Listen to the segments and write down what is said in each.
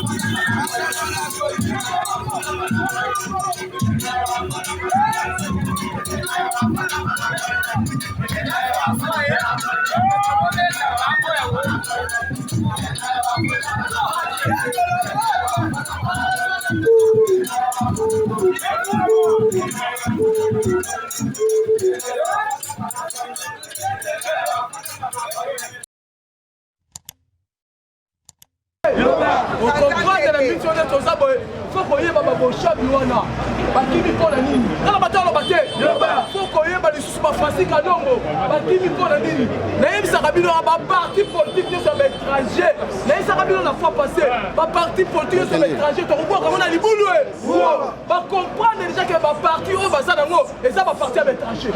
Vous comprenez la mission de tous ça, il faut qu'on y ait un chat Luana. Bakimi pour la nini. Dans la bataille, on battait. Il faut qu'on y ait des sous facile à l'ombre. Bakimi pour la nini. Naïm Sarabino a un parti politique sur l'étranger. Naïm Sarabino la fois passée. Un parti politique sur l'étranger. Tu vois comment on a les boulets. Va comprendre déjà que va parti au bassin d'amour. Et ça va partir à l'étranger.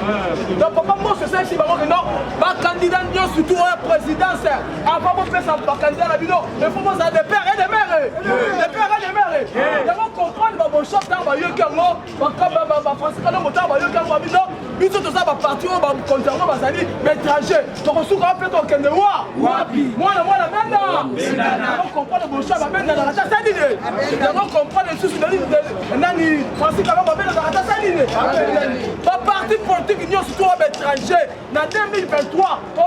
Donc papa moi c'est ça ici. Non, ma candidat surtout à la présidence. Avant de faire ça, ma candidat à la bino. Il faut voir ça des pères et des mères. Des pères et des mères. Il faut comprendre mon chef dans ma yeux. parti politique union surtout à l'étranger. En 2023, on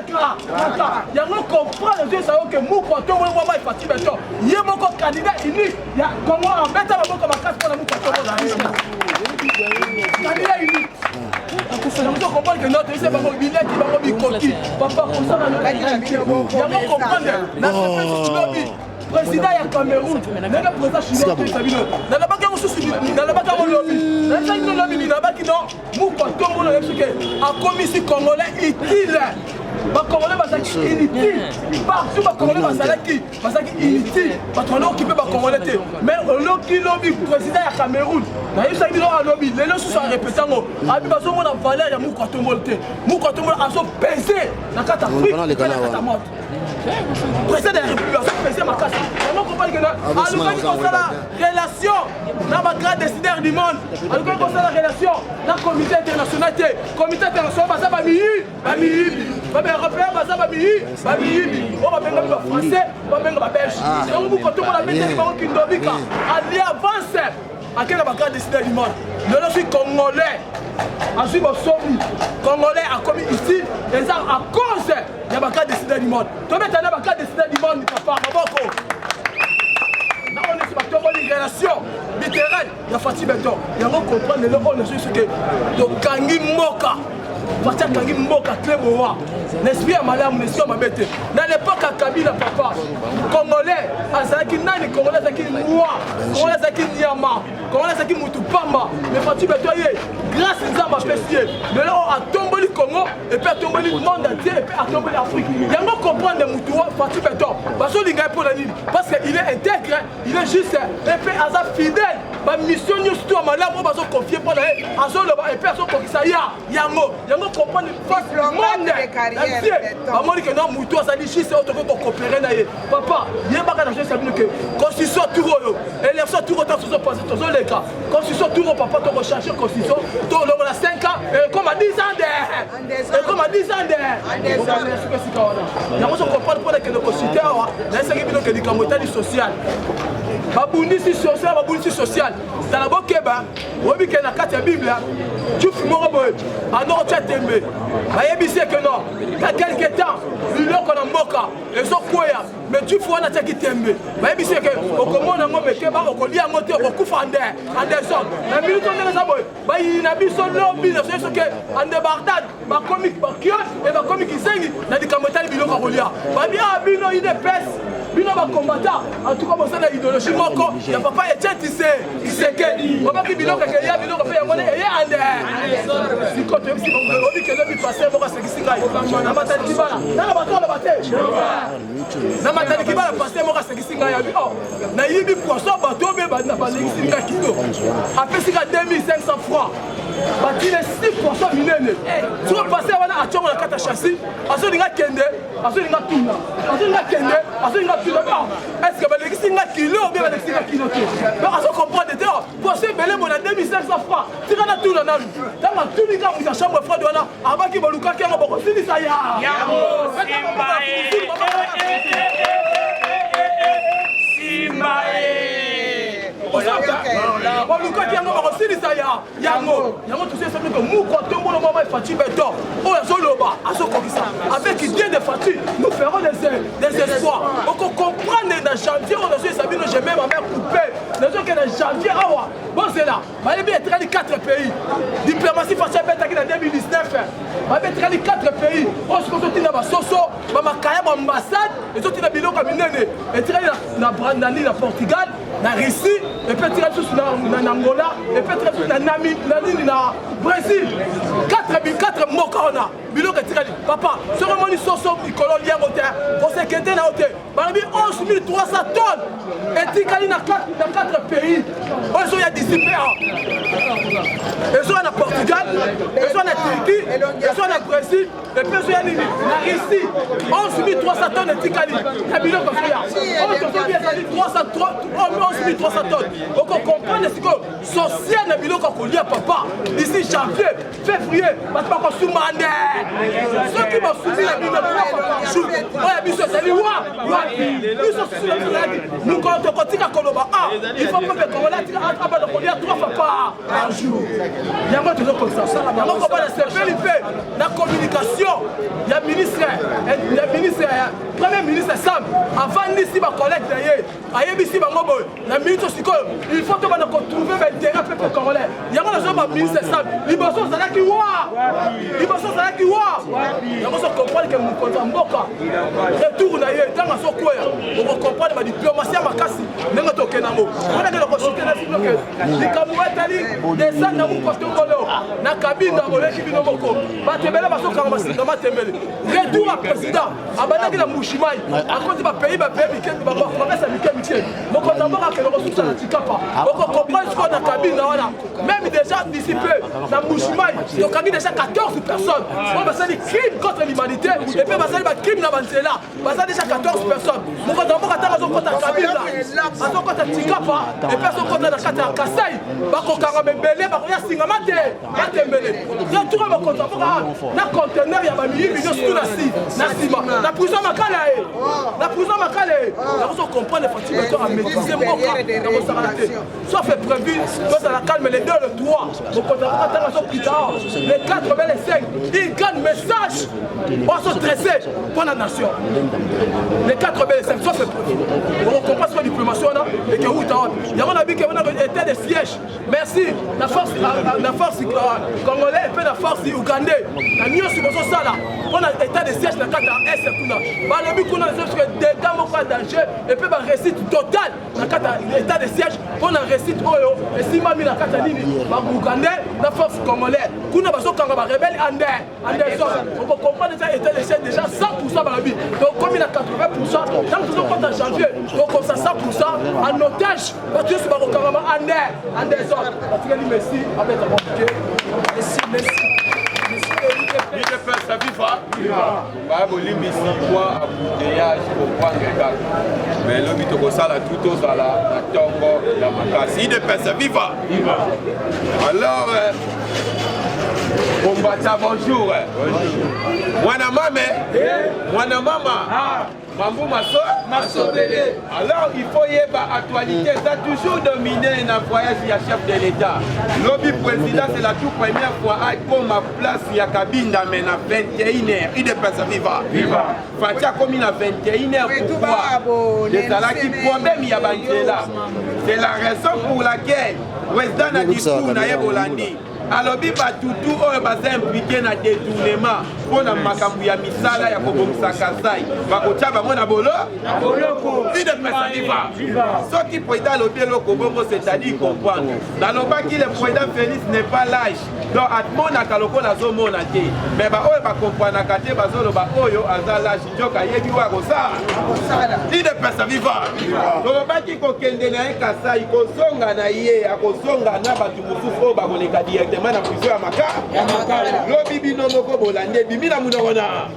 il y a un comprendre les yeux, ça que nous, quand on voit Fatih Beton, il y a mon candidat unique. Il y a comment en mettre la boca à casse pour la mouche. Candidat unique. Je comprends que notre c'est pas mon billet qui va me coquille. Papa, pour ça, il y a un comprendre. Président ya Cameroun, nanga président chinois qui sabino. Dans la baka mususu, dans la baka lobby. Dans la baka lobby, dans la baka non, muko tongo na yepsuke. A commission congolais utile. Ba congolais basaki inutile. Partout ba congolais basaki inutile. Ba tona occupé ba congolais te. Mais loki lobby président ya Cameroun. Na yesa bino a lobby, les gens sont répétango. Abi bazo mona valeur ya muko tongo te. Muko tongo azo peser na kata Afrique. Président de la République, c'est ma casse. On comprend que la relation, dans ma grande décideur du monde, on comprend la relation, dans le comité international, comité international, on va européen, on va français, on va belge. Donc vous quand on a mis des gens qui nous disent allez avancer. À quel est ma grande décideur du monde? Je suis congolais. Je suis congolais a commis ici, et ça à cause de la carte décideur du monde. Tu mets la carte décideur du monde, papa, Maboko. Là, on est sur la relation littéraire. Il y a Fatih Beton. Il y a un comprendre le on est sur ce que de Kangi Moka. Fatih Kangi Moka, Cléboa. L'esprit à Malam, l'esprit à Mabete. Dans l'époque à Kabila, papa, Congolais, Azaki Nani, Congolais, Azaki Moua, Congolais, Azaki Niama, Congolais, Azaki Moutupamba. Mais Fatih Beton, grâce à ça, ma pestier. Mais là, on a tombé le Congo, et puis a tombé le monde entier, et puis a tombé l'Afrique. Il y a un comprendre de Moutoua, Fatih Beton. Parce qu'il est pour la ligne. Parce qu'il est intègre, il est juste, et puis Azar fidèle. Ma mission, nous, surtout à Malam, on va se confier pour la et puis à son ça y a Yango comprendre face le monde. Maman dit que non, Moutoua, ça dit si c'est autre que pour coopérer. Papa, il y a pas de chose que constitution tout haut, élection tout haut, tout passé, tous les cas. Constitution tout haut, papa, tu recherches constitution, tu as 5 ans, comme à 10 ans d'air. Comme à 10 ans d'air. Il y a qu'on comprendre pour que le constituteur, c'est que le camotage social. Babundisi social. Dans la Bokeba, on dit que la carte de la Bible, tu fais mon robot, à notre chat tembe. Il y a que non, il y a quelques temps, il y a un moka, et so quoi, mais tu fais un attaque qui tembe. Il y a que, au comment on a mis Keba, on lit un moteur, on couvre en des hommes. La minute on est les abois, il y a un abus sur l'objet, c'est ce que, en débardade, ma comique, ma kiosque, et ma comique qui saigne, dans des camotages, il y a un rolia. Il y a un bino, il dépasse. Bino va combattre, en tout cas, pour ça, l'idéologie, il n'y a pas été tissé, il sait que, on va dire, bino, qu'il y a bino, qu'il y a monnaie, et il y a un si quand on dit que l'homme passé, on va se guider, na matani kibala, na bateau, na bateau, na matani kibala, passé, on va se guider, na yibi poisson, bateau, mais na bateau, kilo, après, c'est 2500 francs. Bâti les 6% minés. Si on passe à la carte à chassis, à ce niveau kende, à ce niveau tuna, à ce niveau kende, à ce niveau tuna. Est-ce que les gens qui kilo ou bien les gens qui kilo? Donc à ce comprendre de terre, pour ce belé mon 2500 francs. Si on a tout là, dans la tout les gars vous a chambre froide là, avant qu'il va le caquer en bas. Si ça y a. yango tous ces que nous comptons pour le moment Fati Beton oh Zoloba à ce avec idée de Fati nous ferons des espoirs pour qu'on comprenne dans janvier on a joué Sabine j'ai même ma mère coupée nous avons que dans janvier awa bon c'est là mais bien être les 4 pays diplomatie Fati Beton qui en 2019 mais être les 4 pays on se retrouve dans ma soso ma kaya ambassade et autres dans biloko minene et tirer na Portugal na Russie et puis tirer tous na Angola et puis tirer na Namibie na Brésil 4 mots qu'on a biloko tirer papa cérémonie soso colonia hôtel on s'est quitté na hôtel balabi 11 300 tonnes et tikali na 4 pays on sont ya dissipé et sont na Portugal et sont na Turquie et sont na Brésil et puis sont ya na Russie 11 300 tonnes et tikali na biloko faire on te bien ça dit 11 300 tonnes on comprend ce que social na biloko kolia papa ici janvier février parce pas qu'on soumane ceux qui m'ont soumis la biloko ouais biso c'est lui biso nous quand on continue à koloba il faut pas que on la tire à travers le colia 3 fois par jour il y a moi toujours comme ça il y a moi comment la CPLP la communication il y a ministre premier ministre Sam avant ici ma collègue d'ailleurs ayebisi bango boy la ministre siko il faut que on trouver des terrains peuple congolais il y a moi le ministre Sam liboso ça là qui wa il va sortir qui wa il faut comprendre que mon compte mboka retour na yé tant so quoi on comprendre ma diplomatie makasi nenga to kenango on a que le consulter na sino que les kamouetali descend na mon côté ngolo na cabine na boleki bino moko batembele baso kanga masingama tembele retour à président abandaki na mushimai à cause ba pays mikeni ba promesse mikeni mon compte mboka que le ressource na tikapa on comprendre ce qu'on a cabine na wana même déjà dissipé na mushimai donc a déjà 14 personnes on va faire des crimes contre l'humanité et puis on va faire des crimes dans Banzela on va faire déjà 14 personnes mon compte mboka tanga zo kota cabine là azo kota tikapa et puis azo kota na kata Kasai bako kanga mbele bako ya singama te atembele retour mon compte mboka na conteneur ya ba millions sur la sima na prison makala na prison makala on va comprendre Fati Beton à maîtriser mboka dans sarate sauf prévu dans la calme les 2 le 3 mon compte mboka tanga zo kita les 4 les 5 ils gagnent message on se stresser pour la nation les 4 les 5 sauf prévu on comprend ce que diplomatie on a et que où il y a on a vu qu'on a été des sièges merci la force congolaise et puis la force ougandais la mieux sur ce sala on a état de siège na kata est kuna balobi kuna c'est que des gars moko danger et puis ba réussite total na kata état de siège on a réussite oyo et si mami na kata nini ba ougandais la force congolaise kuna baso kanga ba rebelle anderson on peut comprendre ça état de siège déjà 100% balobi donc comme il a 80% tant que on compte en janvier donc comme ça 100% en otage parce que ba kanga anderson parce que merci avec ta bonté merci Il te fait sa viva. Bah, Bolimbi, si quoi, embouteillage, pour prendre les gars. Mais l'homme, il te ressemble à tout aux ala, la tombe, la macasse. Il te fait sa viva. Alors, Bombata, bonjour. Mwana mama. Mambo Masobele. Alors il faut y avoir actualité, ça a toujours dominé dans le voyage du chef de l'État. Lobby président, c'est la toute première fois comme ma place, il y a cabine à 21h. Il est pas viva. Fatia comme il a 21h. Pourquoi? C'est ça là qui problème, il y a là. C'est la raison pour laquelle le président a dit tout na Bolandi. Alors, il va tout impliqué dans le détournement pour la makambu ya misala ya kobomisa kasai. Bakotia bango na bolo. Il ne peut pas ce qui président le bien loko c'est-à-dire comprendre. Dans le bas qui le président Félix n'est pas l'âge. Donc atmon na kaloko la zomo na te. Mais ba oyo ba comprendre na kate bazolo ba oyo azala joka yebi wa kosa. Il ne peut pas vivre. Donc le bas qui kokende na kasai kozonga na ye akozonga na batu musufu ba koleka directement na prison ya maka. Lobi bino moko bolande bimina munokona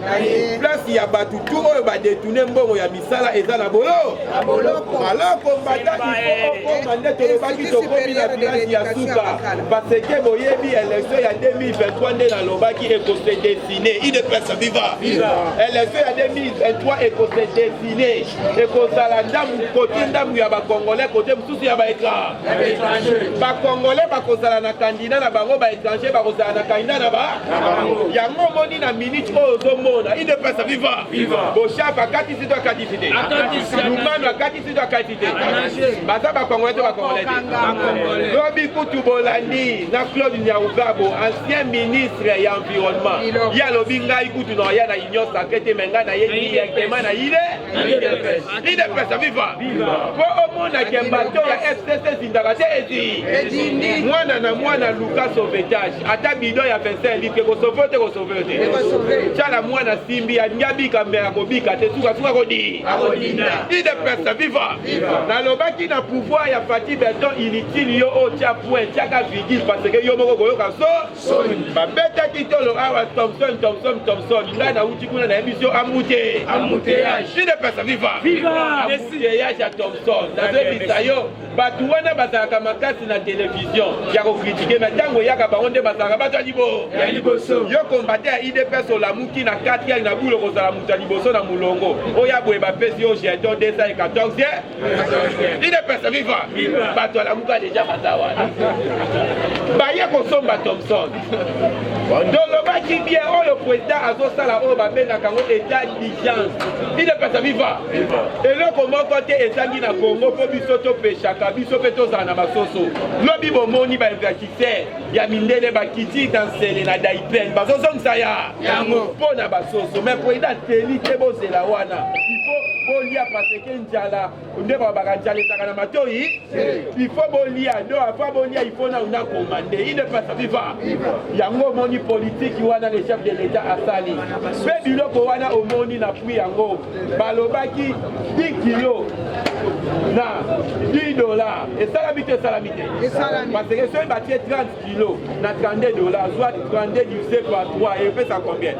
place ya batu tu oyo badetourne mbongo ya misala eza na bolo alors kombata ifo nde tolobaki tokomi na village ya suka parce que boyebi élection ya 2023 nde nalobaki ekose dessine idepesa viva élection ya 2023 ekose dessine ekozala ndamu kote ndamu ya bakongolais kote mosusu ya baétranger bakongolais bakozala na kandida na bango baétranger bakozala na kandida na bango yango moni na minute oyo ozomona idepesa viva boshaf akatisi to akatisi te lumanu akatisi to akatisi te baza bakongolais to bakongolais te lobi kutu bolandi na Claude Nyaugabo ancien ministre ya environnement ya lobi ngai kutu na ya na union sacrée te menga na ye directement na idepesa viva po omona ke bato ya FCC zindaka te ezi mwana na mwana luka sauvetage ata bidon ya 25 litre kosauve te kosauve te tiala mwana simbi alingi mbea kobika te suka kodi idepesa viva nalobaki na pouvoir ya Fati Beton inutile yo otia point tiaka vigile parce que yo moko koyoka so babetaki tolo awa Thompson ngai na uti kuna na émission embouteillage idepesa viva embouteillage ya Thompson nazebisa yo batu wana bazalaka makasi na télévision ya kokritike me ntango eyaka bango nde bazalaka bato ya liboso yo kombate ya idps olamuki na 4 na bulo kozala moto ya liboso na molongo oyo aboye bapesi yo jeton 214 idps viva bato alamuka deja baza wana baye kosomba Thompson tolobaki bien oyo président azosala oyo babengaka yango état d'urgence idps viva eloko moko te ezangi na Congo mpo biso topeshaka biso mpe tozala na basoso lobi bomoni bainvestisseur ya mindele bakiti dansele na daipen bazozongisa yango mpo na basoso mais président teli te bozela wana ifo bolia parce que njala nde babaka njala ezaka na matoi ifo bolia do afa bolia ifo na una komande idepasa viva yango omoni politiki wana le chef de l'état asali mpe biloko wana omoni na pui yango balobaki 10 kilo na $10 esalami te esalami te parce que soki batie 30 kilo na $32 soit 32 divisé par 3 epesa combien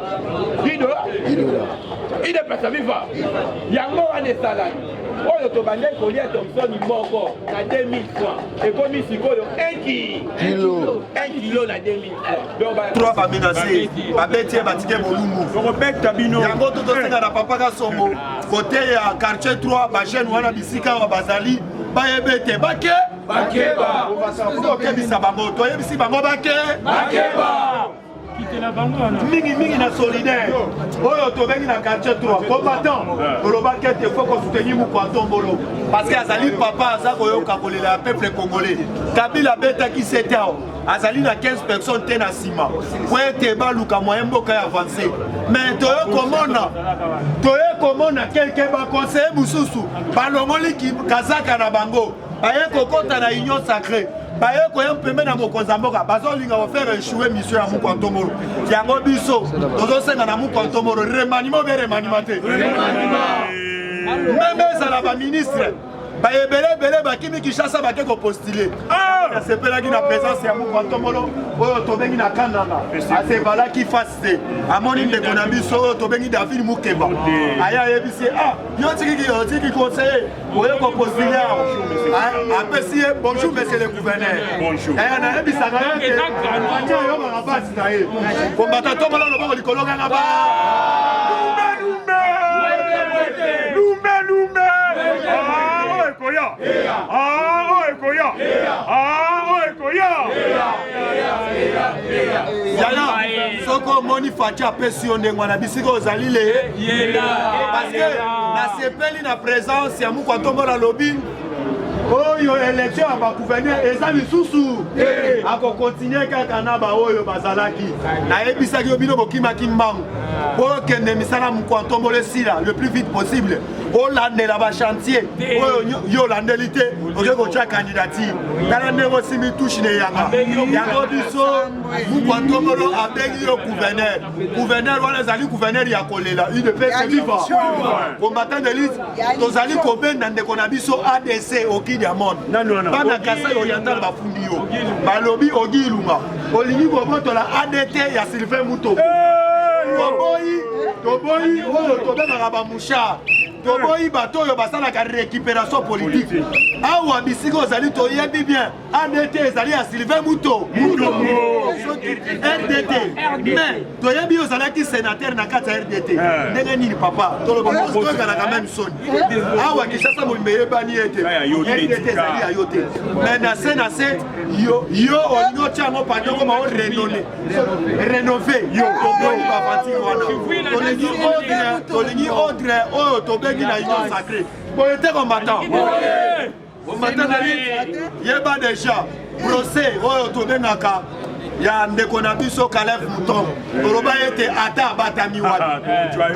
$10 idepesa viva yango wana esalami oyo tobande kolia Thompson moko na 2000 francs ekomi sikoyo 1 kilo na 2000 francs donc bamenase babetie batike bolumbu yango totosenga na papa kasombo kote ya quartier 3 bagene wana bisika wa bazali bayebe te bakeba tokebisa bango toyebisi bango bakeba mingi na solidaire oyo tobengi na quartier 3 combattant olobaki ete faut kosoutenir Mukwatombolo parce que azali papa aza koyoka kolela ya peuple congolais Kabila abetaki setao azali na 15 personnes te na nsima po ete baluka moyen mboka ya avance mais toye komona kelke baconseiller mosusu balongoli kazaka na bango baye kokota na union sacrée baye koya mpembe na mokonzi ya mboka bazolinga kofaire échouer mission ya Mukwatombolo yango biso tozosenga na Mukwatombolo remanima obe remanima te meme ezala baministre bayebele bakimi Kinshasa bake kopostule asepelaki na présence ya Mukwatombolo oyo tobengi na kananga asebalaki face te amoni ndeko na biso oyo tobengi David Mukeba aya ayebisi yo tiki conseiller oyo kopostule apesi ye bonjour monsieur le gouverneur aya nayebisaka ye te atia yokaka basi na ye kombata tombola loboko likolo nganga ba yaya soko moni Fati apesi yo ndenge wana bisika ozali le parce que nasepeli na présence ya Mukwatombolo lobi oyo élection ya bagouverneur eza lisusu akokontinue kaka na baoyo bazalaki nayebisaki yo bino bokimaki mbangu po okende misala Mukwatombolo esila le plus vite possible olandela bachantier oyo yo olandeli te okoki kotya candidature tala ndenge osimi tushe ne yanga yango biso mukwa ntongolo abengi yo gouverneur wana ezali gouverneur ya kolela UDPS viva combattant de liste tozali kobenda ndeko na biso ADC Oki Diamond bana Kasai Oriental bafundi yo balobi Ogi Ilunga olingi kobotola ADT ya Sylvain Muto toboyi oyo tobengaka bamusha toboyi bato oyo basalaka récupération politique awa bisika ozali toyebi bien ADT ezali ya Sylvain Muto RDT mais toyebi ozalaki sénateur na kati ya RDT ndenge nini papa toyekanaka même soni awa Kinshasa molimo eyebani ete RDT ezali ya yo te mais na se yo olingi otya yango pandoko mao rénové yo toboyi bavantire wana tolingi ordre oyo tobengi na union sacrée boye te combattant yeba déjà procès oyo tobengaka ya ndeko na biso Caleb Mouton toloba ete ata abatami wapi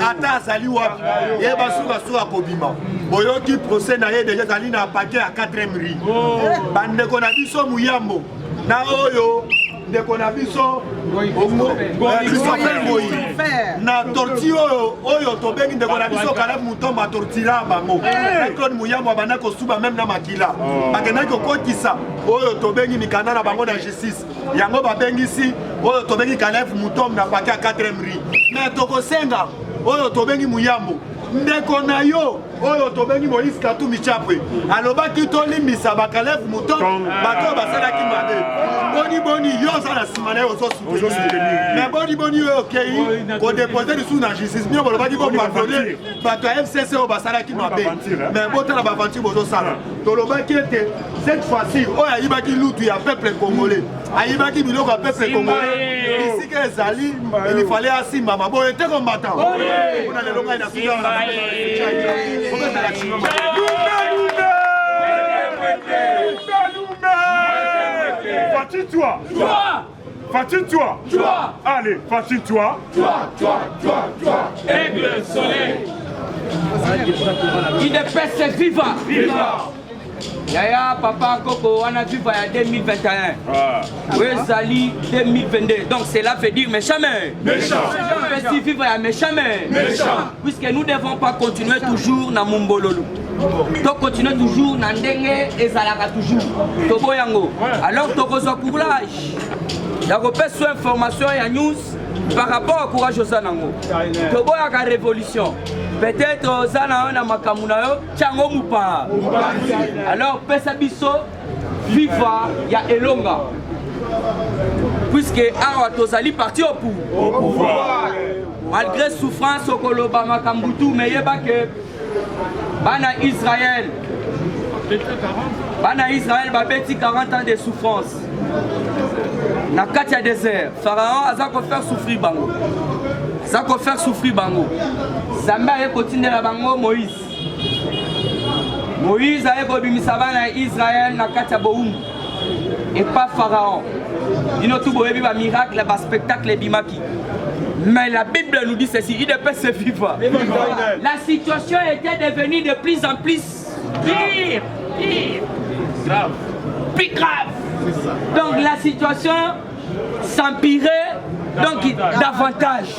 ata azali wapi yeba suka kobima boyoki procès na ye déjà ezali na paquet ya 4e ri bandeko na biso Muyambo na oyo ndeko na biso Christopher Boyi na torti oyo tobengi ndeko na biso Caleb Mouton batortira bango Claude Muyambo abanda kosuba même na makila bakendaki kokotisa oyo tobengi mikanda na bango na justice yango babengisi oyo tobengi Caleb Mouton na paquet ya 4e ri mais tokosenga oyo tobengi Muyambo ndeko na yo oyo tobengi Moïse Katumbi Chapwe alobaki tolimbisa ba Caleb Mouton bato basalaki mabe boni yo osala nsima na ye ozosoutenir mais boni oyo okei kodepose lisusu na justice mio bolobaki kopardone bato ya FCC oyo basalaki mabe mais botala baventure bozosala tolobaki ete cette fois-ci oyo ayibaki lutu ya peuple congolais ayibaki biloko ya peuple congolais bisika ezali ilifale asimbama boye te combattant mpona lelo ngai na Fatine-toi. Allez, fatine-toi. Aigle soleil. UDPS viva. Yaya papa Koko on a viva ya 2021. Oui, Zali 2022. Donc cela veut dire mais jamais. Méchant. Si viva ya mais jamais. Méchant. Puisque nous ne devons pas continuer toujours na Mumbololo. Donc continuer toujours na ndenge ezalaka toujours. Tobo yango. Alors tokozo courage. Ya repère information ya news par rapport au courage aux anango. Tobo ya ka révolution. Peut-être aux anango na makamuna yo tiango mupa. Alors pesa biso viva ya elonga. Puisque awa tozali parti au pouvoir. Malgré souffrance au koloba makambutu mais yeba que Bana Israël babeti 40 ans de souffrance. Na katia désert, Pharaon a faire souffrir bango. Ça faire souffrir bango. Zamba a continué la bango Moïse. Moïse a bimisa bana Israël na katia boum. Et pas Pharaon. Il a tout beau un miracle, un spectacle bimaki. Mais la Bible nous dit ceci, il ne peut se vivre. La situation était devenue de plus en plus pire, grave. Plus grave. Donc la situation s'empirait donc davantage.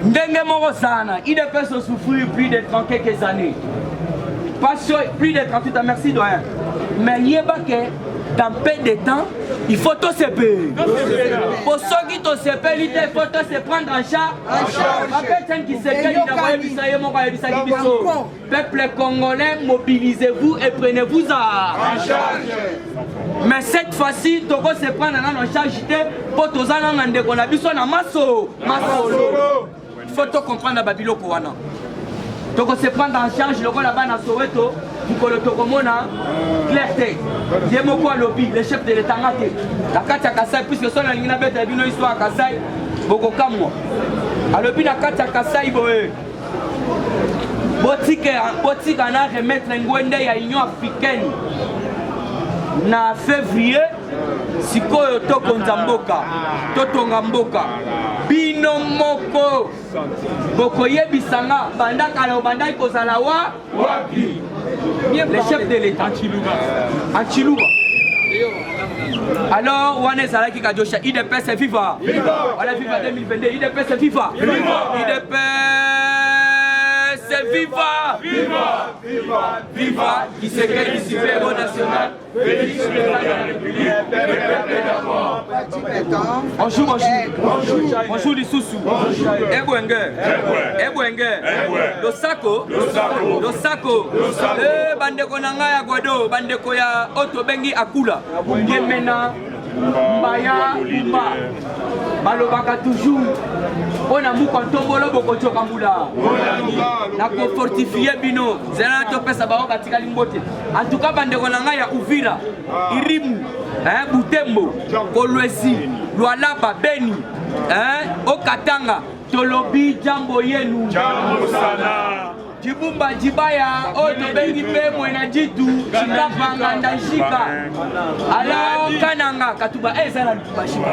Ndenge Morosana, il ne peut se souffrir plus de 30 quelques années. Pas sûr, plus de 38 ans, merci doyen. Mais il y a que dans peu de temps, il faut tout se payer. Pour ceux qui se payent, il faut tout se prendre en charge. Peuple congolais, mobilisez-vous et prenez-vous en charge. Mais cette fois-ci, il faut se prendre en charge pour tous les gens. Il faut tout comprendre la Babylone. Il faut se prendre en charge le là-bas dans Soweto. Pour le Tokomona, Clerté, Diemoko Lobi, le chef de l'État, la Katia Kassai, puisque son ami n'a pas été une histoire à Kassai, Bokokamo. À l'Obi, la Katia Kassai, Botique en remettre un Gwende à l'Union africaine. En février, si Koyo Toko Nzamboka, Totongamboka. bino moko bokoyebisanga banda kala banda ikozala wapi le chef de l'état Anchiluba. Alors wana ezalaki kajosha IDPS viva voilà viva 2022 IDPS viva IDPS viva viva qui se crée du super national. Bonjour les sous-sous. Ebwenge. Losako. Bandeko nanga ya Guado, bandeko ya Otobengi Akula. Yemena, Mbaya, Mba. Balobaka toujours. On a mou quand tombolo boko chokamula. Na ko fortifier bino. Zela to pesa ba batika limbote. En tout cas bandeko nanga ya Uvira, Irimu, Butembo, Kolwezi, Lualaba, Beni, Okatanga, Tolobi, Jambo Yenu. Jambo sana. Jibumba Jibaya, Otobengi pe mwena jitu, Chikapanga ndashika. Ala kananga katuba ezala ndubashika.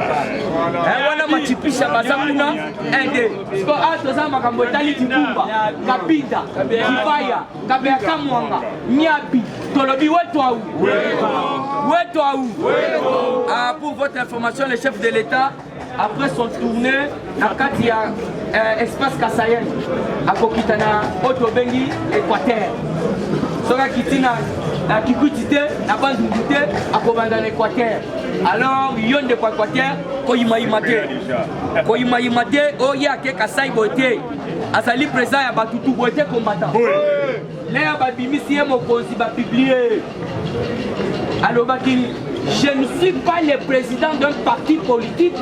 Wana machipisha bazakuna ende. Siko ato za makambo tali Jibumba, Kapinda, Jibaya, Kabea Kamwanga, Nyabi, Tolobi wetu au. Pour votre information, le chef de l'État, après son tournée, na kati ya espace Kasayen, akokitana Otobengi Équateur. Soka kitina na kikutite na bandungute akobanda na Équateur. Alors yonde kwa Équateur koyima yimate oya ke Kasai bote azali présent ya batutu bote combattant. Là babimisi mo konzi ba publier. Alors bakini je ne suis pas le président d'un parti politique,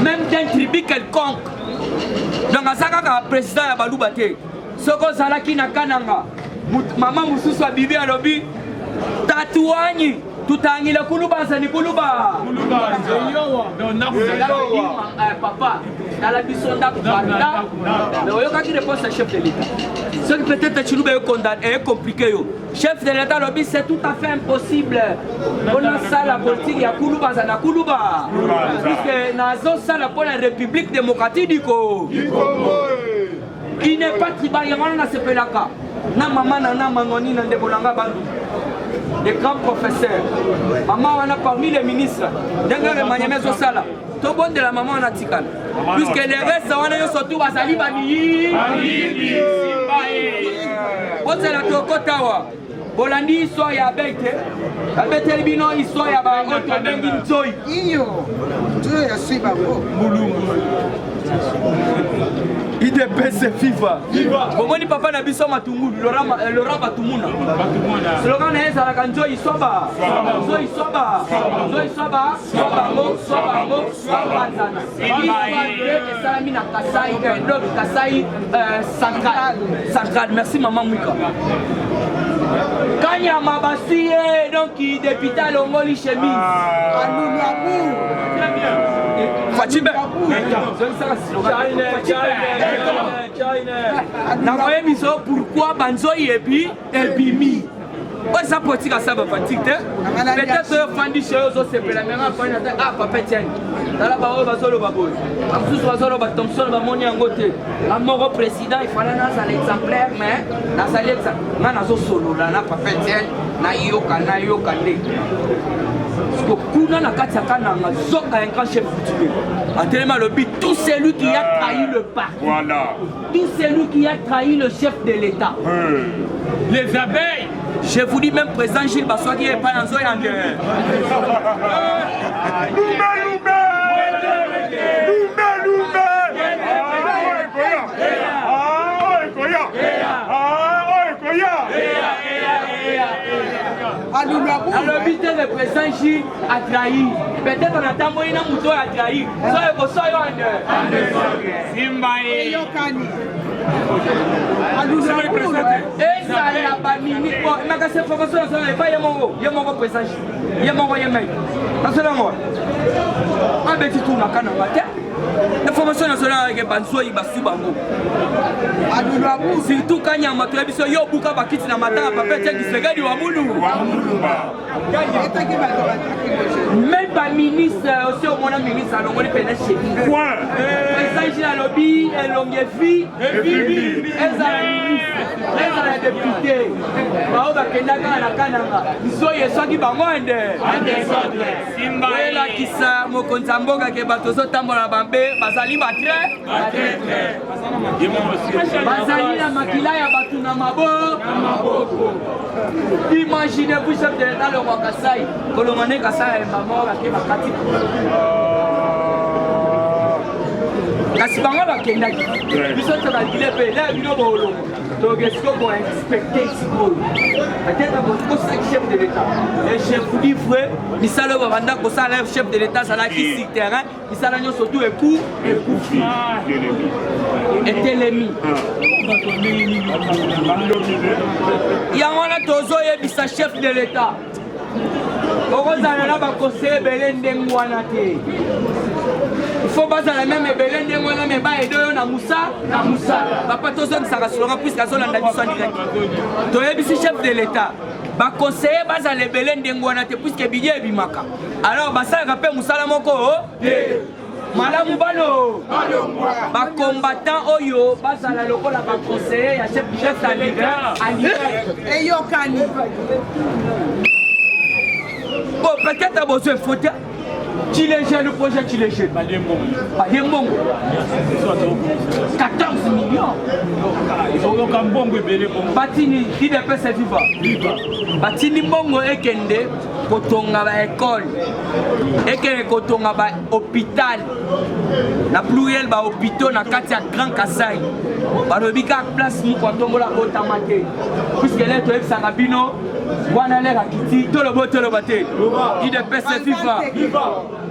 même d'un tribu quelconque. Donc, à ça, président ya Balubate. Soko Zalaki na Kananga, maman Moussouswa Bibi à lobby, tatouani, tout en il a Kuluba, Zani Kuluba. Papa, dans la bisonda Panda, mais au cas qui répond, c'est chef de l'État. Ce qui peut-être Chilouba est condamné, est compliqué. Chef de l'État lobby, c'est tout à fait impossible. On a ça la politique, il y a Kuluba, Zana Kuluba. Puisque Nazo, ça la pour la République démocratique du Congo. Il n'est pas tribal, il y a un Sepelaka. Na maman, na mangoni, na debolanga bandu. Des grands professeurs. Maman, on a parmi les ministres. D'ailleurs, le Maniamezo Sala. Tout le monde de la maman en Atikan. Puisque les restes, on a surtout à Sali Bani. On s'est la Tokotawa. Bolandi, histoire ya Bete. La Bete Libino, histoire ya Otobengi Nzoy. Iyo. Nzoy ya Sibabo. IDPS FIFA. Bomoni papa na biso matungulu Laurent Batumuna. Slogan na ezala kanjo isoba. Soba zana. Salami na Kasai Central. Merci maman Mwika. Kanya Mabasi donc député Longoli chemise. Fatime. Pourquoi Banzoi et puis Ebimi? Ça politique à ça va fatigue. Peut-être Fandi chez eux c'est pour la même ah papa tiens. Dans la parole va solo baboy. En plus va solo ba Thompson va moni en côté. La mort président il fallait dans l'exemplaire mais dans ça l'exemplaire. Na zo solo là na papa tiens na yoka ne. Kuna na kati ya Kananga zoka un grand chef coutumier. En tellement le but, tout celui qui a trahi le parti. Voilà. Tout celui qui a trahi le chef de l'État. Les abeilles. Je vous dis même président Gilles Bassois qui est pas dans Zoé en guerre. Alors, le but de président Gilles a trahi. Peut-être on attend moi un mouton a trahi. Soyez en Simbaye. Et ça la bamini. Ma casse formation nationale pas Yamongo président Gilles. Yamongo Yemen. National. Un petit tour na Kananga. La formation nationale avec Bansoy Basubango. Surtout quand il y a un matériel, il y a un bouquin qui est matin, papa qui se regarde au Amoulou. Même ministre aussi au monde ministre alors on est péné chez nous. Point. Président Gilles Alobi et Longuefi elles ont la député. Bao bakendaka na kananga. Iso yesoki bangwande. Ela kisa mokonza mboka ke bato zo tambola bambe bazali batre. Bazali na makila ya batu na maboko. Imaginez-vous chef de l'État le roi Kassai. Kolomane Kassai est mort à Kebakati. Kasi bango bakendaki. Biso tokakile pe la bino bolongo. Tokesko ko inspecter sikolo. Peut-être que c'est chef de l'État. Le chef livre, misalo babanda ko sala chef de l'État sala ki sur terrain, misala nyo surtout et coup et l'ennemi. Yangwana tozo yebisa chef de l'État. Okozala na ba conseiller belende ngwana te. Il faut pas la même belende ngwana me ba edo na Moussa. Papa tozo ngisaka solonga puisque azolanda biso direct. Toyebisi chef de l'État. Ba conseiller baza le belende ngwana te puisque billet bimaka. Alors basala ka pe musala moko Malamu bano ba combattant oyo bazala lokola ba conseiller ya chef d'alliance et yokani. Bon, peut-être à besoin de faute. Tu les gères le projet, tu les gères. Pas des bons. 14 millions. Batini, qui dépêche c'est vivant. Batini bongo ekende, kotonga ba école. Ekende kotonga ba hôpital. Na pluriel ba hôpital na kati ya Grand Kassai. Barobika place mu kontombola otamate. Puisque là tu es Sarabino. Wana lera kiti tolo bate IDPS FIFA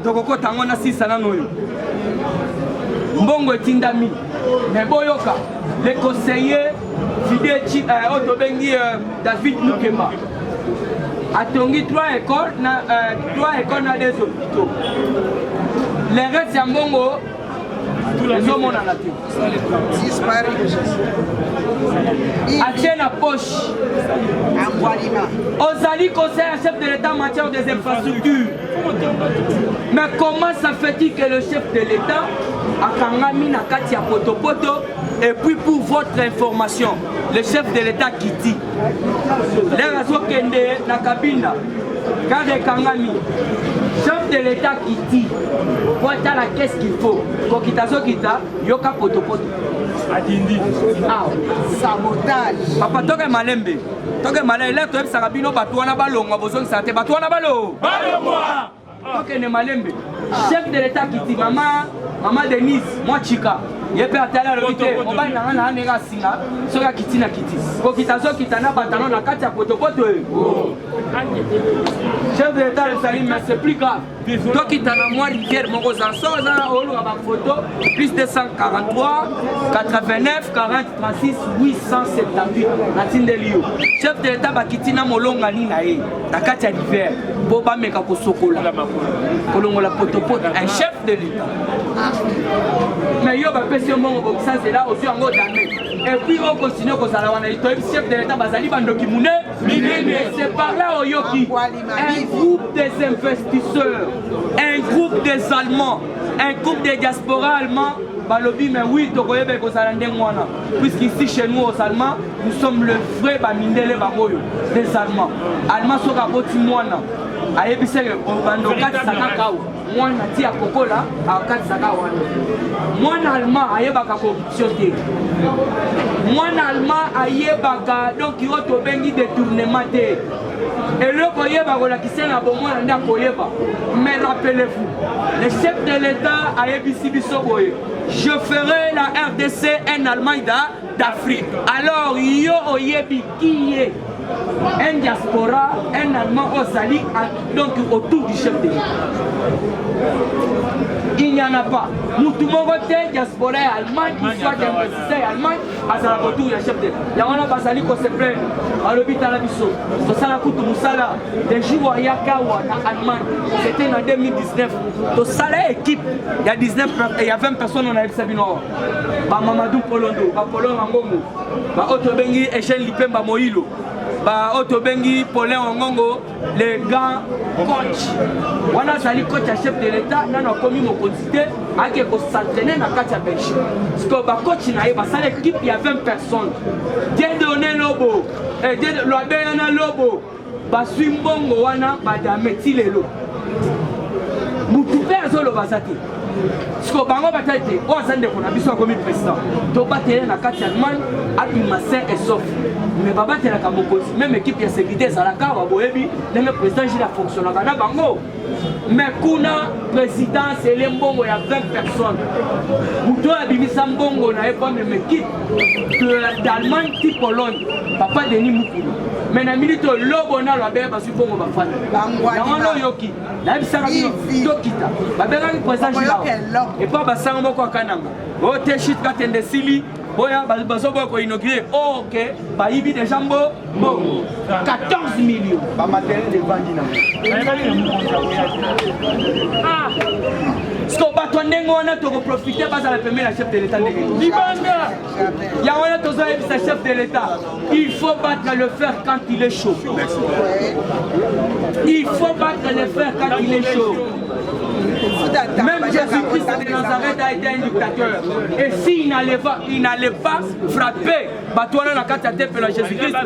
tokoko tango na sisa na noyo mbongo tindami mais boyoka les conseillers Fidé Otobengi David Mukema atongi 3 écoles na 2 hôpitaux les restes ya mbongo ezomona na te Atie na poche. Ozali conseil à chef de l'État en matière des infrastructures. Mais comment ça fait-il que le chef de l'État a kangami na kati ya poto et puis pour votre information, le chef de l'État Kiti. Les razo kende na kabina. Quand kangami chef de l'État Kiti. Voilà qu'est-ce qu'il faut. Pour kita yoka poto. Adindi. Ah, sabotage. Papa toke malembe. Toke malembe. Là, tu es sarabino batouana balongo. Bozong sate batouana balo. Balongo. Toke ne malembe. Chef de l'État Kiti. Maman Denise, moi Chika. Yepe atala le vite. On va na nega singa. Soka Kiti na Kiti. Ko kitazo kitana batano na kati ya poto. Chef de l'État le salim, mais c'est plus grave. Toi qui t'as la moitié hier, mon gros ansor, on a photo, plus de 143, 89, 40, 36, 878. Natine de Lio. Chef de l'État, Bakitina Molonga Ninae, la Katia d'hiver, Boba Mekako Sokola, Kolongola Potopo, un chef de l'État. Mais yo, Bapesio Mongo, ça c'est là aussi en gros d'année. Et puis on continue comme ça, on a dit chef de l'État, Bazali Bandoki Moune, c'est par là au Yoki, un groupe des investisseurs. Un groupe des Allemands, un groupe des diasporas allemands, balobi mais oui, tokoyebe kozalande mwana. Puisqu'ici chez nous aux Allemands, nous sommes le vrai bamindele bamoyo des Allemands. Allemands sont à boti mwana. Ayebise bando kati sakakao. Mwana tia kokola a kati sakawa. Mwana allemand ayebaka corruption te. Mwana allemand ayebaka donc il auto bengi détournement te. Et le koyeba kolakisa na bomo na nda koyeba. Mais rappelez-vous, le chef de l'État a yebisi biso boye. Je ferai la RDC en Allemagne d'Afrique. Alors yo oyebi qui est un diaspora, un Allemand Osali, donc autour du chef de l'État. Il n'y en a pas. Nous tout le monde diaspora Allemagne, soit d'investisseurs Allemagne, à la retour du chef de l'État. Il y a un basali qu'on se plaît à l'hôpital Abisso. Ça la coûte Moussala. Des jours à Yakawa, en Allemagne. C'était en 2019. Donc ça l'équipe, il y a 19, il y a 20 personnes en Sabino. Mamadou Polondo, Polo Mangomo, Otobengi, Echel Lipemba Moïlo. Otobengi Paulin Ongongo, les grands coachs. Wana zali coach à chef de l'État, nana komi mo consulter, ake ko s'entraîner na kati ya Belgique. Parce que ba coach na ye, ba sa l'équipe il y a 20 personnes. Dieu donné lobo, et Dieu lobe na lobo. Ba swimbongo wana ba dameti lelo. Mutupe azolo bazati. Parce que bango batete, o azande kona biso comme président. To batele na kati ya Allemagne, abi massin et sauf. Mais baba tela ka mokozi, même équipe ya sécurité zalaka wa boyebi, le président il a fonctionné na bango. Mais kuna président c'est le mbongo ya 20 personnes. Muto abimisa mbongo na pas même équipe d'Allemagne type Pologne. Papa Denis Mukulu. Mais na minute lobo na lobe ba su bongo ba fana. Na yoki. Na bisaka bino dokita. Ba benga président Gilao. Et pas ba sango moko kananga. O te shit ka tende sili. Boya bazobo ko inaugurer. Oh OK. Ba yibi de jambo bongo. 14 millions. Ba matériel de vandi na. Ah. Ce qu'on va tourner, on a tout profiter parce que la première chef de l'État. Il y a un autre chef de l'État. Il faut battre le fer quand il est chaud. Il faut battre le fer quand il est chaud. Même Jésus-Christ de Nazareth a été un dictateur. Et s'il n'allait pas frapper, Batouana n'a qu'à taper pour Jésus-Christ,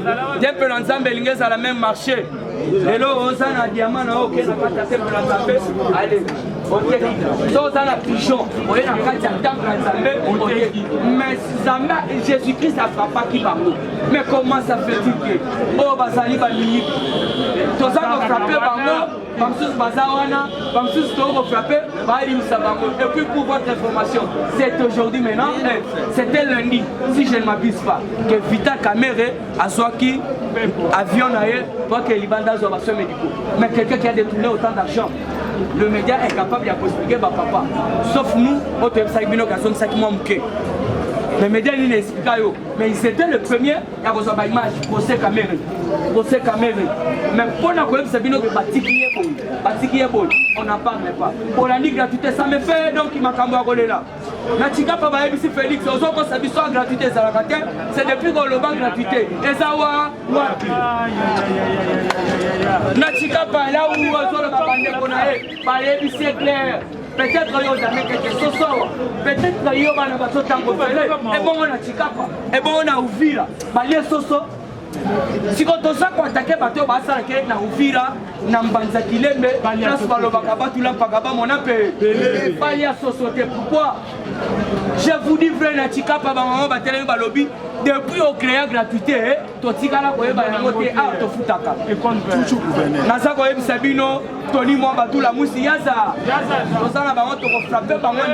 Temple ensemble, il a la même marché. Et là, on a un diamant, on a taper pour l'ensemble. Allez, ok. So, on a un pigeon, on a un temple ensemble. Mais Jésus-Christ a frappé qui va nous. Mais comment ça fait-il que oh, Bazali va lui tout ça va frapper par nous. Bamsus Bazawana, Bamsus Toro frappé, Baïm Sabango. Et puis pour votre information, c'est aujourd'hui maintenant, c'était lundi, si je ne m'abuse pas, que Vita Kamere a sorti avion pour que Libanda soit soins médicaux. Mais quelqu'un qui a détourné autant d'argent, le média est capable d'expliquer à papa. Sauf nous, au Tebsaïbino, qui a son sac manqué. Les médias ils n'expliquent pas, mais ils étaient le premier à avoir une image pour ces caméras. Mais pour la web, c'est bien que on n'en parle pas. Pour la gratuité, ça me fait donc il m'a cambré là. Natika Papa ici Félix, aux autres ça gratuité, c'est depuis qu'on le vend gratuité. Et ça va. Natika Papa là où on a c'est clair. Peut-être qu'il y a quelque chose, peut-être qu'il y a un peu de temps, et bon on a Chikapa, et bon on a Ouvira, Balia Soso. Si on a attaqué bateau, on a Ouvira, Nambanza Kilembe, Transvalo Bakaba, tu l'as pas mon appel. Balia Soso, pourquoi? Je vous dis vrai, Chikapa, maman, Batelé Balobi, depuis au créa gratuité, Totikala, Boyé, ah, Tofutaka. Et toujours gouverneur. Nasa Boyé Sabino. Tony Mouabatou la moussi Yaza. Nous allons frapper par moi.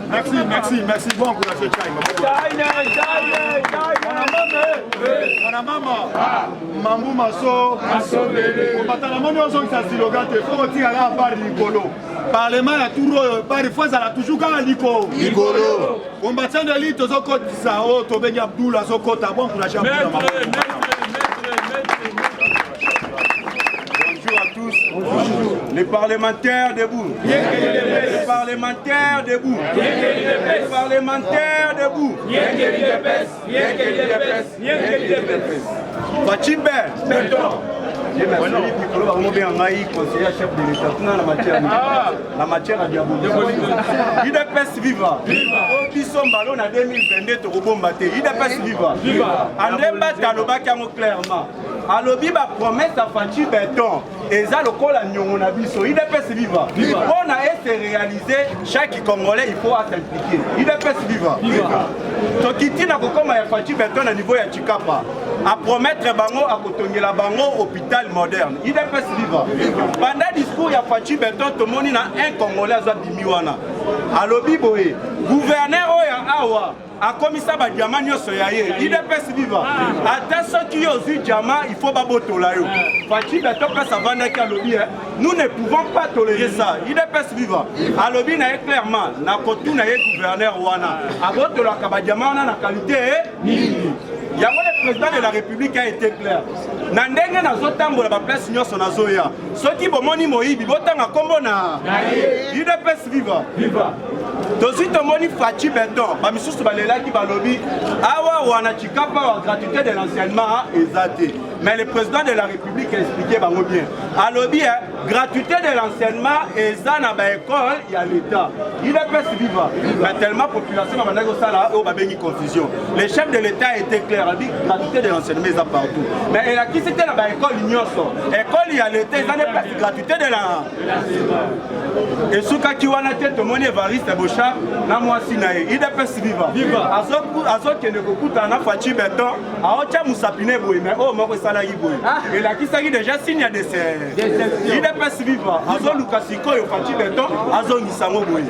Merci. Bon courage, Mon maman, Mamou Masso, on va t'en demander aux autres qui slogan, il faut tirer à part Nicolo. Parlement a toujours, ça a toujours quand Nicolo. On va t'en donner aux autres qui sont Tobeni Abdoul, à Sokota, bon courage. Bonjour. Les parlementaires debout. Les parlementaires debout. Les parlementaires debout. Fachimbe. Conseiller chef de l'État la matière à diaboliser. IDPS viva. Au ballon en 2022 IDPS viva. André Bataloba qui a clairement. Alobi ba promesse à Fachi Béton et ça le col à Nyongonabiso. IDPS viva. On a essayé de réaliser chaque Congolais il faut s'impliquer. IDPS viva. So Kittina comme à Fachi Béton à niveau ya Chikapa. À promettre bango à kotongi la bango hôpital moderne. IDPS viva. Pendant discours ya Fachi Béton tout le monde na un Congolais à Bimiwana. Alobi boye gouverneur oya awa a commissaire ba diamant nyoso ya ye IDPS viva ata soki yo zi diamant il faut babotola yo Fachi Béton pesa vanda ki alobi nous ne pouvons pas tolérer ça IDPS viva alobi na ye clairement na kotuna ye gouverneur wana abotola ka ba diamant na qualité nini yango le président de la République a été clair na ndenge nazotambola ba place nyoso nazoya soki bomoni moyibi botanga kombo na IDPS viva Tosi tomoni Fachi Béton, bamisusu balela ki balobi awa wana Chikapa wa gratuité de l'enseignement ezate. mais le président de la République a expliqué bien. Alors bien, gratuité de l'enseignement et ça dans l'école, il y a l'État. Il est pas vivant. Mais tellement la population a une confusion. Le chef de l'État était clair, il dit gratuité de l'enseignement est partout. Mais il a qui c'était dans l'école, l'Union sort. L'école, il y a l'État, il n'y a pas de gratuité de la. Et ce qui a été tout le monde Évariste Bocha, na moi Sinaï, il est pas vivant. Azok qui ne coûte un affachi béton, à Ocha Moussapine Boy, mais oh, moi, ça l'a eu. Et là, qui s'agit déjà signé des il est pas vivant. Azok Lukasiko et Fachi béton, Azok Nisango Boy.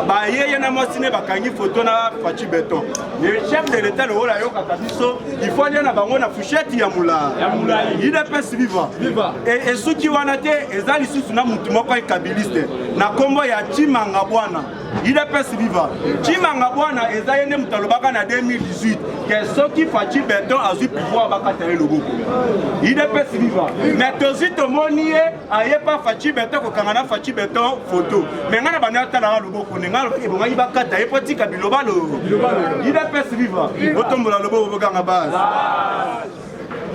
Bah, il y a moi signé Bakani photo na Fachi béton. Le chef de l'État, le rôle à Yokatabiso, il faut aller à Bango na Fouchette Yamoula. Il est pas vivant. Et ceux qui ont été, ils ont ici sur Namoutumoko et Kabiliste. Na Kombo ya Chimanga Bwana. Il est pas vivant. Chimanga Bwana, ils ont été Moutalobaka en 2018. Que ceux qui font béton a eu pouvoir à le groupe. Il est pas vivant. Mais aussi, tout le monde n'y est, il n'y a pas Fachi béton, quand on a Fachi béton photo. Mais on a banata dans le groupe. On a il va pas petit Kabiloba. Il est pas vivant. Autant que le beau à base.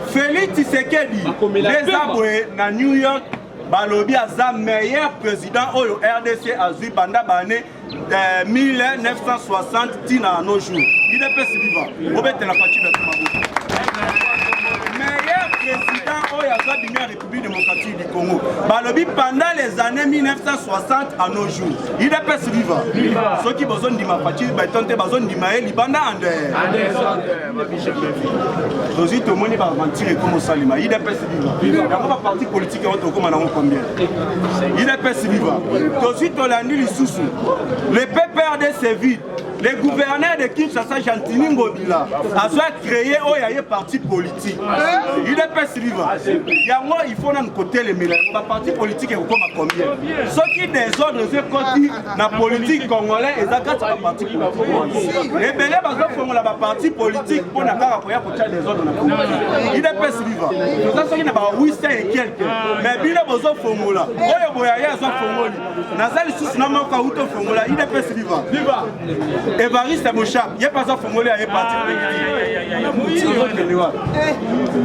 Félix Tshisekedi, les aboués dans New York, Balobi a meilleur président au RDC a eu pendant l'année 1960 à nos jours. Il est pas vivant. Robert la partie de meilleur président au la République démocratique du Congo. Balobi pendant les années 1960 à nos jours. Il est pas vivant. Ceux qui ont besoin de ma partie, ils ont besoin de ma Libanda en aussi tout le monde va mentir comme Salima. Il est pas vivant. Il y a pas parti politique comme on combien. Il est pas vivant. Aussi tout l'année les sous. Le PPRD c'est vide. Les gouverneurs de Kinshasa, Jantini Ngobila, a créé un parti politique. Il est pas vivant. Il faut d'un côté les mélanges. Le parti politique est comme combien? Ceux qui désordent la politique congolaise, ils ont un parti politique. Les bélés font la parti politique pour la désordre. Il est pas vivant. Nous avons dit que 800 et quelques. Mais il est besoin de formula. Il est pas vivant. Évariste Bocha, il n'y a pas de formulaire à parti politique.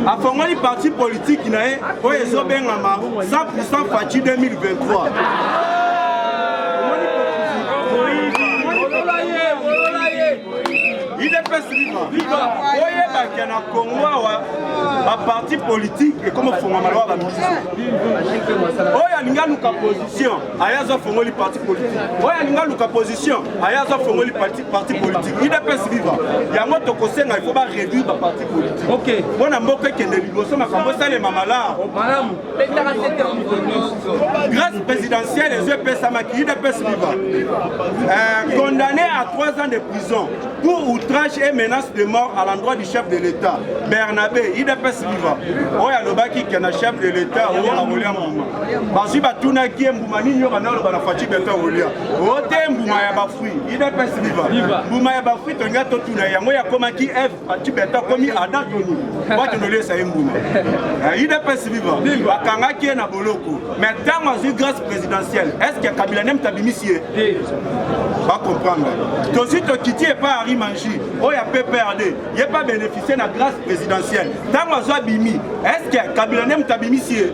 À formuler parti politique, il y a 100% Fachi 2023. Il est pas vivant. Il y a un Congo, un parti politique et comme on a la musique. Il y a une position, il y a un parti politique. Il y a une position, il y a un parti politique. Il est pas vivant. Il y a un autre conseil, il faut pas réduire le parti politique. Ok. On a beaucoup de négociations, mais les mamala. Grâce présidentielle, les EPS Samaki, il est pas vivant. Condamné à 3 ans de prison pour outrage et menace de mort à l'endroit du chef de l'État. Bernabé, il n'est pas vivant. Il y a le baki qui est le chef de l'État, il y a Moulin Mouma. Parce que Batuna qui est Moumani, il y a un Fati Beto Moulin. Il n'est pas vivant. Mouma Yabafoui, il y a Totuna, il y a comme qui est Fati Beto, comme il y a Datoni. Moi, tu ne laisses pas Mouma. Il n'est pas vivant. Bakanga qui est Naboloko. Mais dans la grâce présidentielle, est-ce que Kabila n'aime tabimissier? Pas comprendre. Donc si tu quittes pas Harry Manji, il y a PPRD, il n'y a pas bénéficié de la grâce présidentielle. Dans la Bimi, est-ce que Kabila n'aime tabimissier?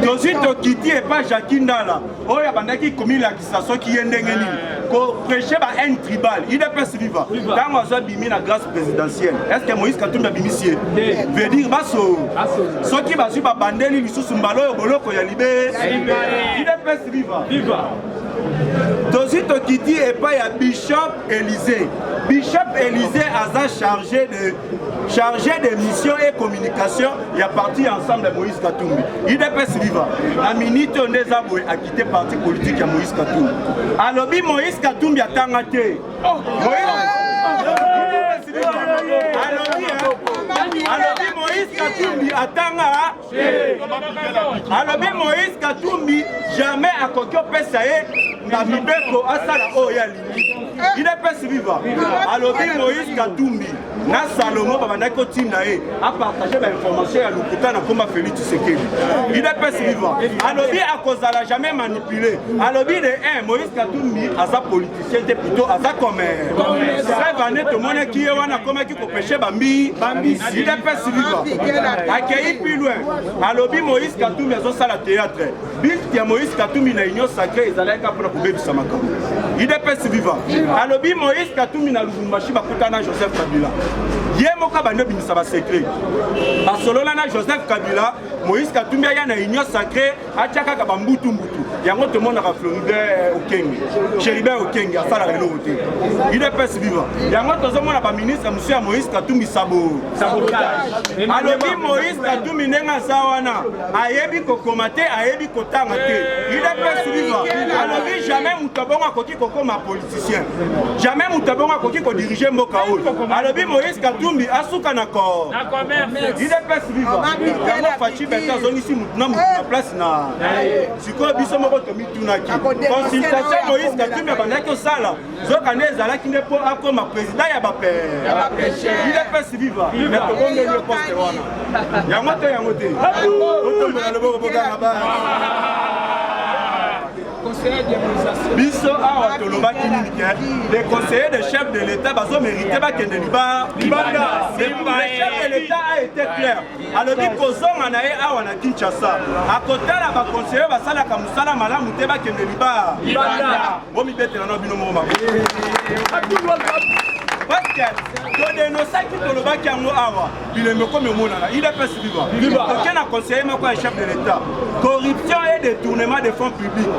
Donc si tu quittes pas Jacques Ndala, il y a bandaki commis l'accusation qui est ndengeni. Ko prêcher un tribal, il n'est pas vivant. Dans la Bimi la grâce présidentielle, est-ce que Moïse Katumbi a bimissié? Veut dire basso. Ceux qui va suivre Bandeli, ils sont sous Mbalo, Boloko, Yalibé. Il n'est pas vivant. Dosi Tokiti et pas à Bishop Élysée. Bishop Élysée a chargé de mission et communication. Il a parti ensemble de Moïse Katumbi. Il n'est pas vivant. La minute on est a quitté le parti politique à Moïse Katumbi. Alors Moïse Katumbi a tangaté. Alors Moïse Katumbi attend Moïse Katumbi jamais à quelqu'un peut savoir il n'est pas vivant. Alors Moïse Katumbi na Salomon babandaki otinda ye apartage bainformation ya lokuta na komba Félix Tshisekedi idps vivant alobi akozala jamais manipulé alobi de Moïse Katumbi aza politicien te plutôt aza comme rêve année tomonaki ye wana akomaki kopeshe bambi idps vivant akei plus loin alobi Moïse Katumbi azosala théâtre bilte ya Moïse Katumbi na union sacrée ezalaki mpona kobebisa makambo idps vivant alobi Moïse Katumbi na Lubumbashi bakutana na Joseph Kabila ye moko bande bimisa basekret basolola na Joseph Kabila Moïse Katumbi aya na union sacrée atia kaka bambutu yango tomonaka Floribert Okenge Chéribert Okenge asalaka eloko te idps vivant yango tozomona baministre mosusu ya Moïse Katumbi sabotage alobi Moïse Katumbi ndenge aza wana ayebi kokoma te ayebi kotanga te idps vivant alobi jamais moto abongo akoki kokoma politicien jamais moto abongo akoki kodirige mboka oyo alobi Moïse Katumbi asuka na corps idps vivant yango Fachi Beta azongisi mutu na place na sikoyo biso moko tomitunaki consultation Moïse Katumbi abandaki osala zoka nde ezalaki nde mpo akoma président ya bapeshe idps vivant me tobongeli yo poste wana yango te otombola loboko bokanga bana biso awa tolobaki nini ke les conseillers de chef de l'État bazo mérité bakende libanda le chef de l'État a été clair alobi kozonga na ye awa na Kinshasa akotala baconseiller basalaka mosala malamu te bakende libanda bomibetela no bino moko parce que todenosaki tolobaki yango awa bilembe komi omonana idps vivant toke na conseiller moko ya chef de l'État corruption et détournement de fonds publics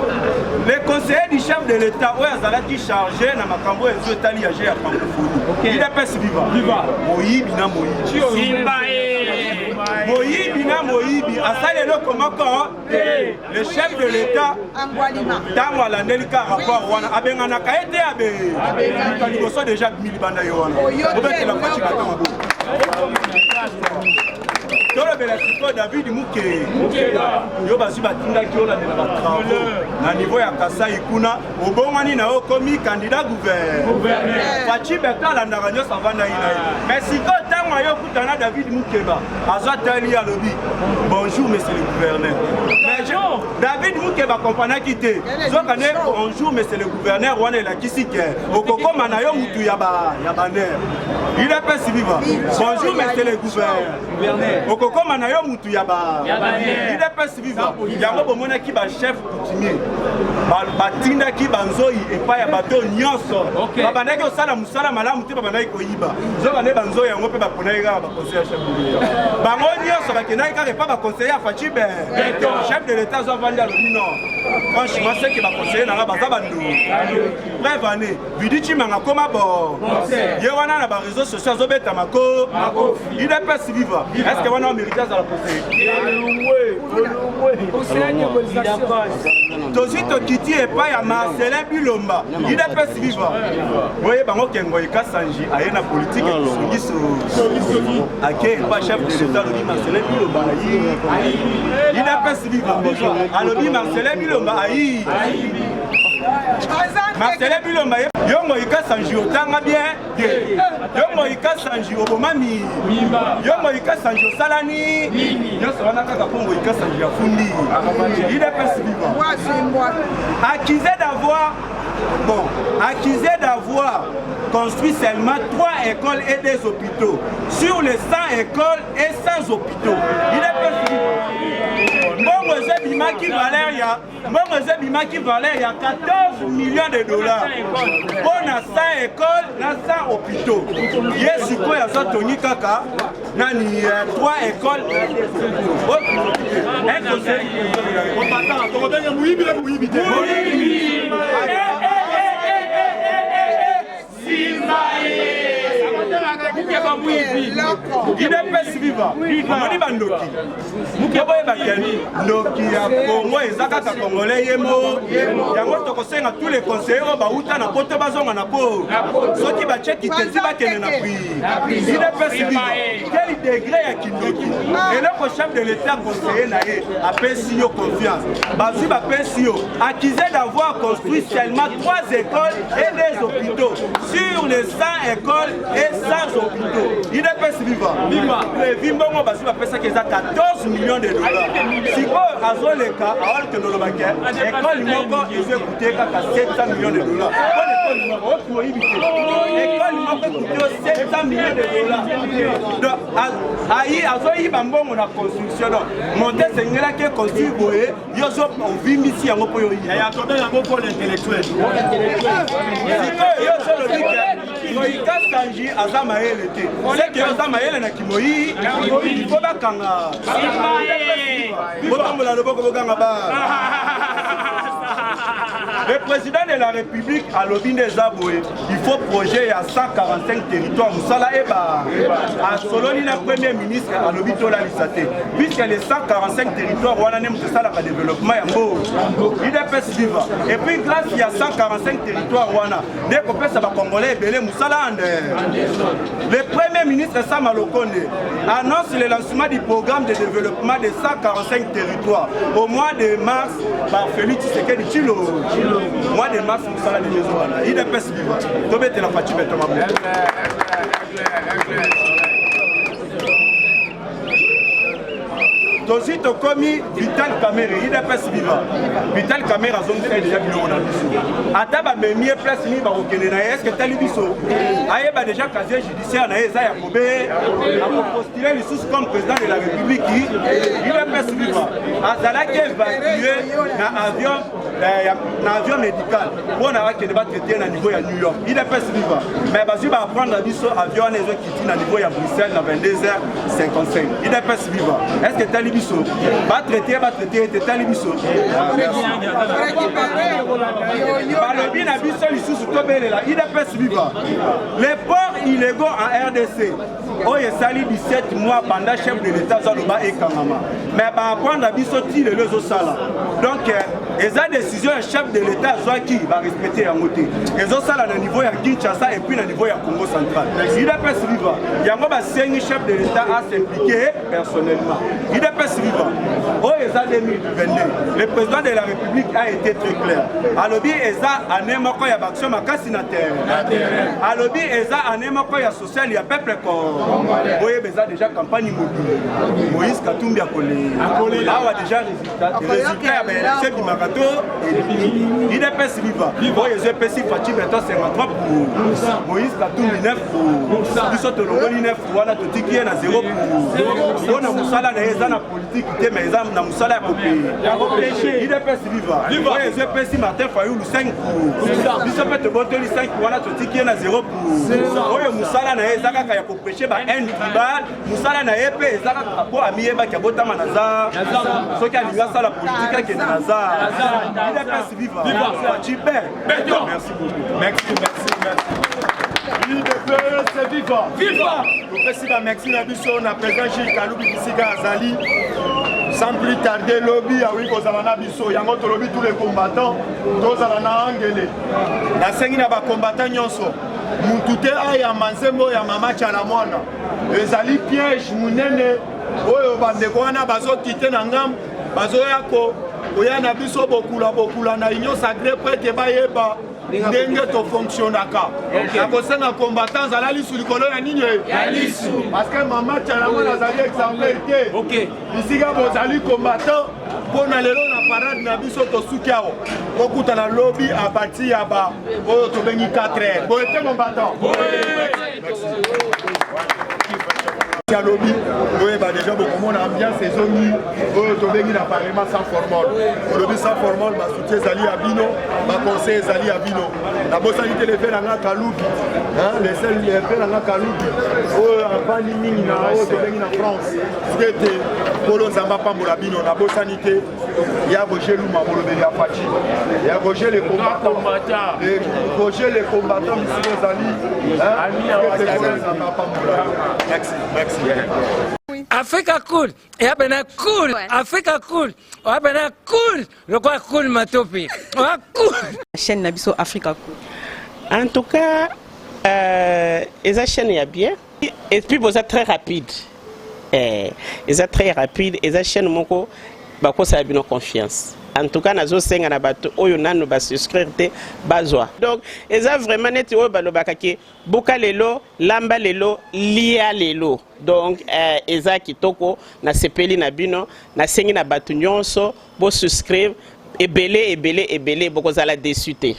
les conseillers du chef de l'État oyo azalaki chargé na makambo ezo etali ya ya francophonie idps vivant moyibi na moyibi asali eloko moko le chef de l'État ntango alandeli ka rapport wana abenganaka ye te abe liboso déjà milibanda yo wana obetela Fachi Beta mabo tolobela sikoyo David Muke yo bazwi batindaki olandela batravo na niveau ya Kasai kuna obongwani na yo okomi candidat gouverneur Fachi Beta alandaka nyonso avanda ye na ye mais sikoyo ntango ayo okutana David Mukeba azwa tali alobi bonjour monsieur le gouverneur David Mukeba kompanaki te zoka ne bonjour monsieur le gouverneur wana elakisi ke okokoma na yo mutu ya baner idps vivant bonjour monsieur le gouverneur okokoma na yo mutu ya idps vivant yango bomonaki bachef coutumier batindaki banzoi epai ya bato nyonso babandaki osala mosala malamu te babandaki koyiba zoka ne banzoi yango mpe baponaki kaka baconseiller ya chef de l'État bango nyonso bakendaki kaka epai baconseiller ya Fachi Beta chef de l'État azo avandi alobi non franchement c'est que baconseiller nanga baza bandu bref année Vidi Chimanga koma bon ye wana na baréseaux sociaux azobeta mako idps vivant est-ce que wana omérite azala tozi tokiti epai ya Marcelin Bilomba idps vivant boye bango kengo ekasanji aye na politique songiso ake epai chef de l'État alobi Marcelin Bilomba ayi idps vivant alobi Marcelin Bilomba ayi Marcelin Bilomba yongo ikasanji otanga bien yongo ikasanji obomami yongo ikasanji osalani nyonso wana kaka pongo ikasanji afundi idps vivant accusé d'avoir construit seulement 3 écoles et des hôpitaux sur les 100 écoles et 100 hôpitaux. Bimaki Valéria 14 millions de dollars pour 100 écoles, 100 hôpitaux. Yes, quoi, il y a Tony Kaka, 3 écoles. idps vivant omoni bandoki mokoboye bakeni ndoki ya Kongo eza kaka congolais yemo yango tokosenga tous les conseillers oyo bauta na poto bazonga na po soki bacheki tezi bakende na prix idps vivant quel degré ya kindoki eloko chef de l'État conseiller na ye apesi yo confiance bazwi bapesi yo accusé d'avoir construit seulement 3 écoles et des hôpitaux sur les 100 écoles et 100 hôpitaux. IDPS viva vimbongo basi bapesa keza 14 millions de dollars sikoyo azoleka awali kenolobake ekole moko ezoekute kaka 700 millions de dollars ekole moko ekute 700 millions de dollars donc azoyiba mbongo na construction donc monte esengelaki econstruire boye yozo ovimbisi yango mpo yoyiatobe yango mpo l'intellectuel sikoyo yozolobike Moïka Sanji aza mayele te. C'est que aza mayele na Kimoyi, il faut bakanga. Botambola loboko bokanga ba. Le président de la République a lobby des Aboué. Il faut projet à 145 territoires. Moussala Eba. A Soloni, la premier ministre, a lobby Tola Lissate. Puisque les 145 territoires, on a même de ça le développement. IDPS viva. Et puis, grâce à 145 territoires, on a des compétences à Congolais, Belé, Moussala Ande. Le premier ministre Sam Alokonde annonce le lancement du programme de développement de 145 territoires au mois de mars par Félix Tshisekedi Tshilombo. Mois de mars, nous sommes à la maison. Il est pas si vivant. Tomé de la fatigue, mais Thomas. Aussi, tu as commis Vital Kamere, il n'est pas si vivant. Vital Kamere a zone déjà bien au Nabiso. Ataba me mieux place ni ba okenena. Est-ce que tu as l'Ibiso? Aïe, bah déjà casier judiciaire na Eza Yakobé, a postulé les sous comme président de la République. Il n'est pas si vivant. Azala qui est évacué dans avion médical. Pour avoir qui va traiter à niveau à New York. Il n'est pas si vivant. Mais bah, si va prendre l'aviso avion et qui quitte à niveau à Bruxelles à 22h55. Il n'est pas si vivant. Est-ce que tu as l'Ibiso? Va traiter, t'es talibiso. Les ports illégaux en RDC, oh, il sali 17 mois pendant chef de l'État, Zaloba et Kangama. Mais par prendre la bisoti, les deux sala. Donc, les décisions, le chef de l'État, qui va respecter la montée. Les autres salles, au niveau de Kinshasa et puis au niveau de Congo central. Il est pas vivant. Il y a un chef de l'État à s'impliquer personnellement. Il est pas vivant. Oh, les années 2022, le président de la République a été très clair. Alobi Eza anemoko ya baction makasi na terre. Alobi Eza anemoko ya social ya peuple congolais. Oye beza déjà campagne mobile. Moïse Katumbi a collé. Awa déjà résultat ya c'est du marathon et il est pas vivant. Oye je pesi Fati Beto 53 pour Moïse Katumbi 9 pour biso tolongoli 9 wala totiki na 0 pour. On a musala na Eza na politique mais ils ont musala ya kopé. Il est pas vivant. Oye je pesi Martin Fayoulou 5 pour. Biso peut te botter 5 wala totiki na 0 pour. Oye musala na Eza kaka ya kopécher ba un tribal. Musala na Epé Eza kaka po amiyeba ki abotama na za. Soki alinga sala politique ke na za. Il est pas vivant. Merci beaucoup. Merci. C'est vivant. Viva! Le président merci à Bissot, on a président Gilles Kaloubi Bissika Azali. Sans plus tarder, lobby a oui Kozalana Bissot. Yango to lobby tous les combattants. Kozalana Angele. La sengina ba combattant nyonso. Mutute aya manzembo ya mama Chalamwana. Ezali piège munene. Oyo bandeko wana bazo kite na ngam. Bazo yako. Oyana Bissot bokula na union sacrée prête ba yeba. Ndenge to fonctionnaka. Nakosenga combattant zala lisu likolo ya nini ya lisu. Parce que mama Chalamwana azali exemplaire te. OK. Isika bozali combattant pona lelo na parade na biso to sukiao. Okuta na lobby à partir ya ba oyo to bengi 4h. Bo ete combattant. Oui. Merci. À lobby, oui, bah déjà beaucoup mon ambiance et zone, to bengi na parlement sans formol. Au lobby sans formol, ma soutien Zali Abino, ma conseil Zali Abino. La bossalité les fait dans la Kaloubi, hein, les seuls les fait dans la Kaloubi. Oh, avant l'iming na to bengi na France. C'était Polo Zamba Pambola Bino, la bossalité. Il y a Roger Louma Molobeli Apache. Il y a Roger les combattants. Roger les combattants ici Zali. Merci. Africa cool, et abena cool, Africa cool, abena cool, le quoi cool matopi, cool. La chaîne Nabiso Africa cool. En tout cas, les chaînes y a bien, et puis vous êtes très rapide, ils êtes très rapide, et les chaînes moko, bah quoi ça a bien confiance. En tout cas, nazo senga na bato oyo nanu ba souscrire te bazwa. Donc, eza vraiment neti oyo balobaka ke boka lelo, lamba lelo, lia lelo. Donc, eza kitoko na sepeli na bino, na sengi na bato nyonso bo souscrire ebele boko zala déçu te.